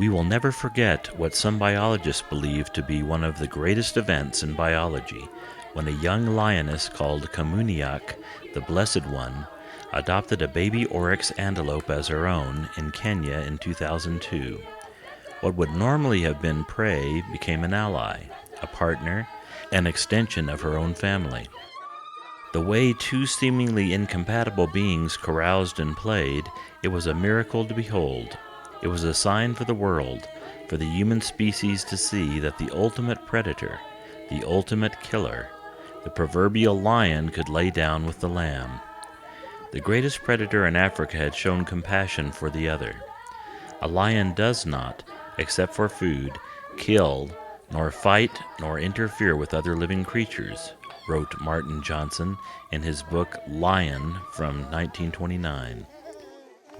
We will never forget what some biologists believe to be one of the greatest events in biology, when a young lioness called Kamuniak, the Blessed One, adopted a baby oryx antelope as her own in Kenya in 2002. What would normally have been prey became an ally, a partner, an extension of her own family. The way two seemingly incompatible beings caroused and played, it was a miracle to behold. It was a sign for the world, for the human species to see that the ultimate predator, the ultimate killer, the proverbial lion could lay down with the lamb. The greatest predator in Africa had shown compassion for the other. A lion does not, except for food, kill, nor fight, nor interfere with other living creatures, wrote Martin Johnson in his book Lion from 1929.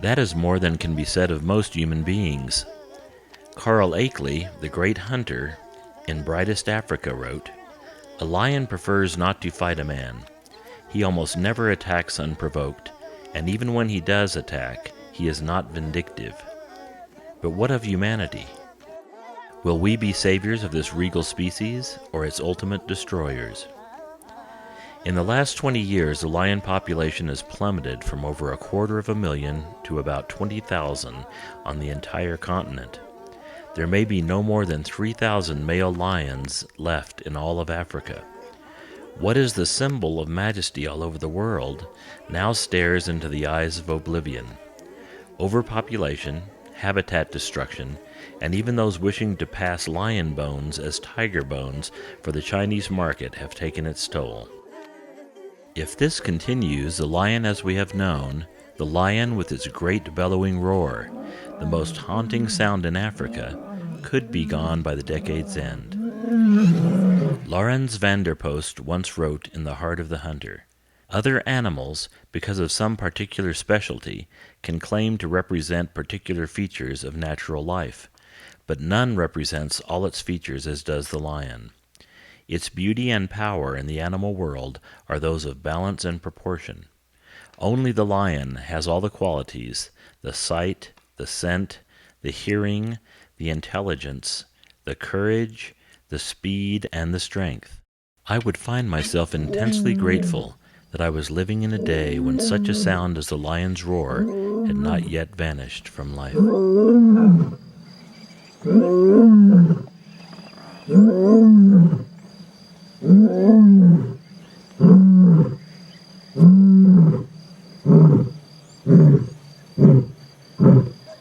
That is more than can be said of most human beings. Carl Akeley, the great hunter, in Brightest Africa wrote, "A lion prefers not to fight a man. He almost never attacks unprovoked, and even when he does attack, he is not vindictive." But what of humanity? Will we be saviors of this regal species, or its ultimate destroyers? In the last 20 years, the lion population has plummeted from over 250,000 to about 20,000 on the entire continent. There may be no more than 3,000 male lions left in all of Africa. What is the symbol of majesty all over the world now stares into the eyes of oblivion. Overpopulation, habitat destruction, and even those wishing to pass lion bones as tiger bones for the Chinese market have taken its toll. If this continues, the lion as we have known, the lion with its great bellowing roar, the most haunting sound in Africa, could be gone by the decade's end. Laurens van der Post once wrote in The Heart of the Hunter, "Other animals, because of some particular specialty, can claim to represent particular features of natural life, but none represents all its features as does the lion. Its beauty and power in the animal world are those of balance and proportion. Only the lion has all the qualities, the sight, the scent, the hearing, the intelligence, the courage, the speed, and the strength. I would find myself intensely grateful that I was living in a day when such a sound as the lion's roar had not yet vanished from life."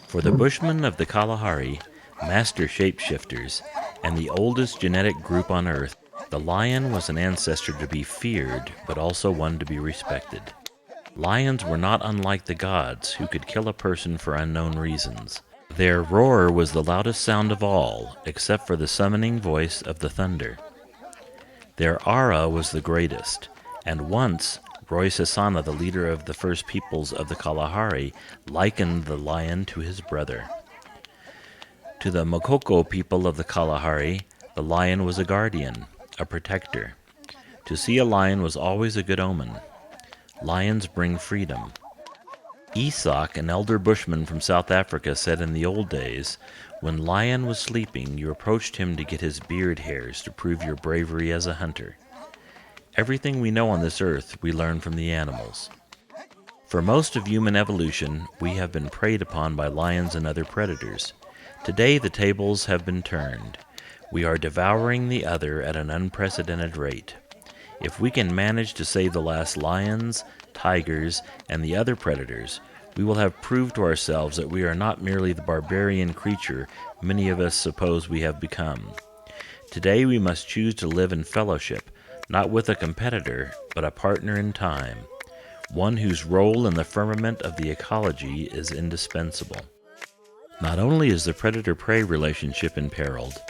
For the Bushmen of the Kalahari, master shapeshifters, and the oldest genetic group on Earth, the lion was an ancestor to be feared, but also one to be respected. Lions were not unlike the gods, who could kill a person for unknown reasons. Their roar was the loudest sound of all, except for the summoning voice of the thunder. Their aura was the greatest, and once Roy Sasana, the leader of the first peoples of the Kalahari, likened the lion to his brother. To the Mokoko people of the Kalahari, the lion was a guardian, a protector. To see a lion was always a good omen. Lions bring freedom. Isak, an elder bushman from South Africa, said in the old days, when lion was sleeping, you approached him to get his beard hairs to prove your bravery as a hunter. Everything we know on this earth we learn from the animals. For most of human evolution, we have been preyed upon by lions and other predators. Today the tables have been turned. We are devouring the other at an unprecedented rate. If we can manage to save the last lions, tigers, and the other predators, we will have proved to ourselves that we are not merely the barbarian creature many of us suppose we have become. Today we must choose to live in fellowship, not with a competitor, but a partner in time, one whose role in the firmament of the ecology is indispensable. Not only is the predator-prey relationship imperiled,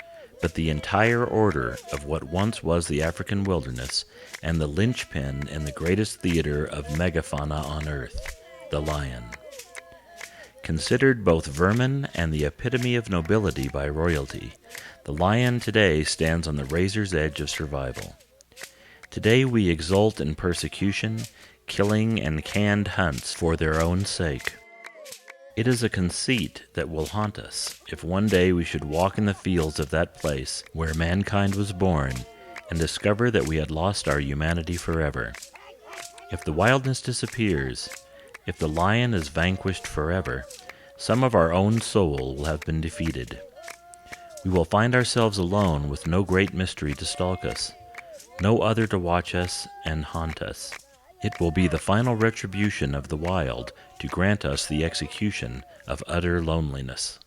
but the entire order of what once was the African wilderness and the linchpin in the greatest theater of megafauna on earth, the lion. Considered both vermin and the epitome of nobility by royalty, the lion today stands on the razor's edge of survival. Today we exult in persecution, killing, and canned hunts for their own sake. It is a conceit that will haunt us if one day we should walk in the fields of that place where mankind was born and discover that we had lost our humanity forever. If the wildness disappears, if the lion is vanquished forever, some of our own soul will have been defeated. We will find ourselves alone with no great mystery to stalk us, no other to watch us and haunt us. It will be the final retribution of the wild to grant us the execution of utter loneliness.